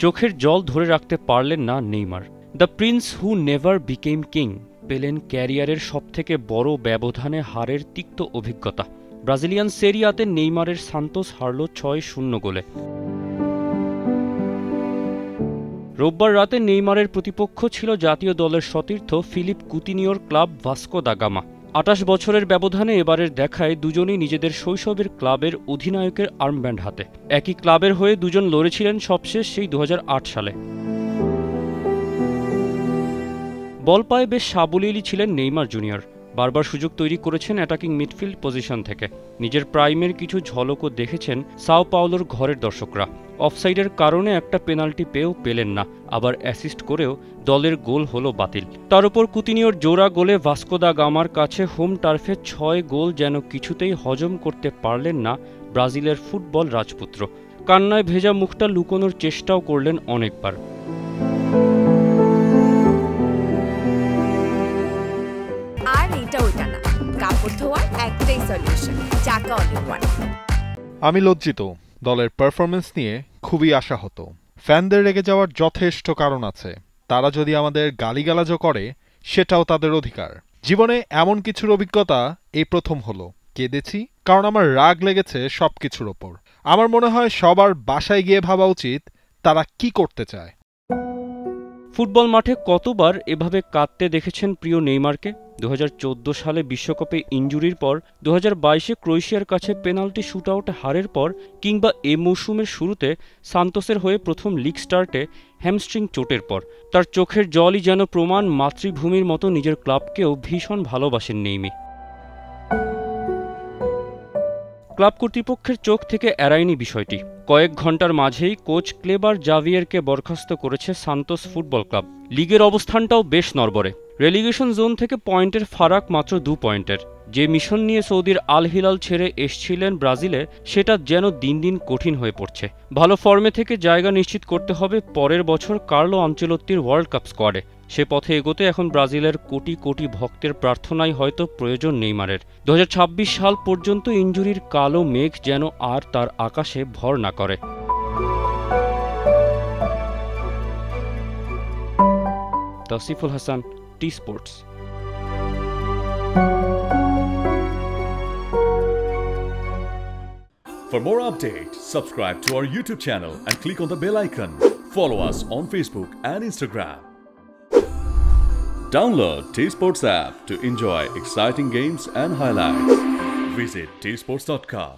চোখের জল ধরে রাখতে পারলেন না Neymar. The Prince who never became king পেলেন ক্যারিয়ারের সবথেকে বড় ব্যবধানে হারের তিক্ত অভিজ্ঞতা। ব্রাজিলিয়ান সেরিয়াতে নেইমারের সান্তোস হারল ৬-০ গোলে। রোববার রাতে নেইমারের প্রতিপক্ষ ছিল জাতীয় দলের সতীর্থ ফিলিপ কুতিনিওর ক্লাব ভাস্কো দা গামা। ২৮ বছরের ব্যবধানে এবারের দেখায় দুজনেই নিজেদের শৈশবের ক্লাবের অধিনায়কের আর্মব্যান্ড হাতে। একই ক্লাবের হয়ে দুজন লড়েছিলেন সবশেষ সেই ২০০৮ সালে। বল পায়ে বেশ সাবলীলই ছিলেন নেইমার জুনিয়র। বারবার সুযোগ তৈরি করেছেন অ্যাটাকিং মিডফিল্ড পজিশন থেকে। নিজের প্রাইমের কিছু ঝলকও দেখেছেন সাও পাওলোর ঘরের দর্শকরা। অফসাইডের কারণে একটা পেনাল্টি পেলেন না, আবার অ্যাসিস্ট করেও দলের গোল হলো বাতিল। তার উপর কুতিনিওর জোড়া গোলে ভাস্কো দা গামার কাছে হোম টার্ফে ৬ গোল যেন কিছুতেই হজম করতে পারলেন না ব্রাজিলের ফুটবল রাজপুত্র। কান্নায় ভেজা মুখটা লুকোনোর চেষ্টাও করলেন অনেকবার। আমি লজ্জিত। দলের পারফরমেন্স নিয়ে খুবই আশাহত। ফ্যানদের রেগে যাওয়ার যথেষ্ট কারণ আছে। তারা যদি আমাদের গালিগালাজও করে সেটাও তাদের অধিকার। জীবনে এমন কিছুর অভিজ্ঞতা এই প্রথম হলো। কেঁদেছি কারণ আমার রাগ লেগেছে সবকিছুর ওপর। আমার মনে হয় সবার বাসায় গিয়ে ভাবা উচিত তারা কি করতে চায়। ফুটবল মাঠে কতবার এভাবে কাঁদতে দেখেছেন প্রিয় নেইমারকে? ২০১৪ সালে বিশ্বকাপে ইনজুরির পর, ২০২২-এ ক্রোয়েশিয়ার কাছে পেনাল্টি শুটআউটে হারের পর, কিংবা এ মৌসুমের শুরুতে সান্তোসের হয়ে প্রথম লিগ স্টার্টে হ্যামস্ট্রিং চোটের পর। তার চোখের জলই যেন প্রমাণ মাতৃভূমির মতো নিজের ক্লাবকেও ভীষণ ভালোবাসেন নেইমি। ক্লাব কর্তৃপক্ষের চোখ থেকে এড়ায়নি বিষয়টি। কয়েক ঘন্টার মাঝেই কোচ ক্লেবার জাভিয়েরকে বরখাস্ত করেছে সান্তোস ফুটবল ক্লাব। লিগের অবস্থানটাও বেশ নড়বড়ে। রেলিগেশন জোন থেকে পয়েন্টের ফারাক মাত্র ২ পয়েন্টের। যে মিশন নিয়ে সৌদির আল হিলাল ছেড়ে এসছিলেন ব্রাজিলে, সেটা যেন দিন দিন কঠিন হয়ে পড়ছে। ভালো ফর্মে থেকে জায়গা নিশ্চিত করতে হবে পরের বছর কার্লো আনচেলত্তির ওয়ার্ল্ড কাপ স্কোয়াডে। সে পথে এগোতে এখন ব্রাজিলের কোটি কোটি ভক্তের প্রার্থনাই হয়তো প্রয়োজন নেইমারের। ২০২৬ সাল পর্যন্ত ইনজুরির কালো মেঘ যেন আর তার আকাশে ভর না করে। তৌসিফুল Hasan, T Sports. For more updates, subscribe to our YouTube channel and click on the bell icon. Follow us on Facebook and Instagram. Download T-Sports app to enjoy exciting games and highlights. Visit tsports.com.